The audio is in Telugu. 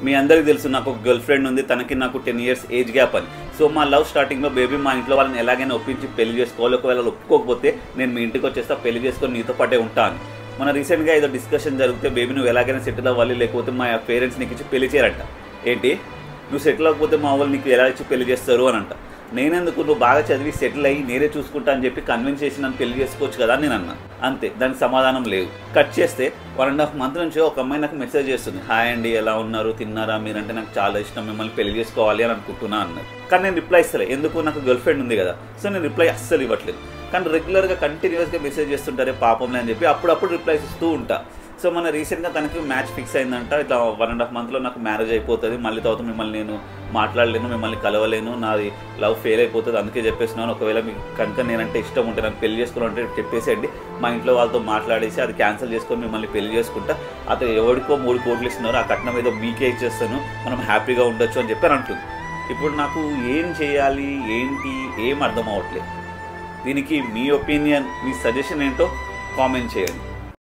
మీ అందరికీ తెలుసు నాకు ఒక గర్ల్ ఫ్రెండ్ ఉంది, తనకి నాకు 10 years ఏజ్ గ్యాప్ అని. సో మా లవ్ స్టార్టింగ్లో బేబీ మా ఇంట్లో వాళ్ళని ఎలాగైనా ఒప్పించి పెళ్లి చేసుకోవాలి, ఒకవేళ ఒప్పుకోకపోతే నేను మీ ఇంటికి వచ్చేస్తా, పెళ్లి చేసుకొని నీతో పాటే ఉంటా అని. మన రీసెంట్గా ఏదో డిస్కషన్ జరిగితే బేబీ నువ్వు ఎలాగైనా సెటిల్ అవ్వాలి, లేకపోతే మా పేరెంట్స్ నీకు ఇచ్చి పెళ్లి చేయరంట. ఏంటి నువ్వు సెటిల్ అవ్వకపోతే మా వాళ్ళు నీకు ఎలా ఇచ్చి పెళ్లి చేస్తారు అని అంట. నేనెందుకు, నువ్వు బాగా చదివి సెటిల్ అయ్యి నేనే చూసుకుంటా అని చెప్పి కన్విన్స్ చేసి నన్ను పెళ్లి చేసుకోవచ్చు కదా అని నేను అన్నా. అంతే, దానికి సమాధానం లేదు. కట్ చేస్తే 1.5 months నుంచి ఒక అమ్మాయి నాకు మెసేజ్ చేస్తుంది, హాయ్ అండి ఎలా ఉన్నారు, తిన్నారా, మీరంటే నాకు చాలా ఇష్టం, మిమ్మల్ని పెళ్లి చేసుకోవాలి అని అనుకుంటున్నా అన్నది. కానీ నేను రిప్లై ఇస్తలే, ఎందుకు నాకు గర్ల్ ఫ్రెండ్ ఉంది కదా. సో నేను రిప్లై అస్సలు ఇవ్వట్లేదు. కానీ రెగ్యులర్గా కంటిన్యూస్గా మెసేజ్ చేస్తుంటారే పాపంలే అని చెప్పి అప్పుడప్పుడు రిప్లైస్ ఇస్తూ ఉంటా. సో మన రీసెంట్గా తనకి మ్యాచ్ ఫిక్స్ అయిందంట. ఇట్లా 1.5 monthsలో నాకు మ్యారేజ్ అయిపోతుంది, మళ్ళీ తర్వాత మిమ్మల్ని నేను మాట్లాడలేను, మిమ్మల్ని కలవలేను, నాది లవ్ ఫెయిల్ అయిపోతుంది, అందుకే చెప్పేస్తున్నాను. ఒకవేళ మీకు కనుక నేనంటే ఇష్టం ఉంటే నాకు పెళ్లి చేసుకోవాలంటే చెప్పేసేయండి, మా ఇంట్లో వాళ్ళతో మాట్లాడేసి అది క్యాన్సిల్ చేసుకొని మిమ్మల్ని పెళ్లి చేసుకుంటా, అతను ఎవరికో 3 కోట్లు ఇస్తున్నారు, ఆ కట్నం ఏదో మీకే ఇచ్చేస్తాను, మనం హ్యాపీగా ఉండొచ్చు అని చెప్పి అంటుంది. ఇప్పుడు నాకు ఏం చేయాలి, ఏంటి, ఏం అర్థం అవ్వట్లేదు. దీనికి మీ ఒపీనియన్, మీ సజెషన్ ఏంటో కామెంట్ చేయండి.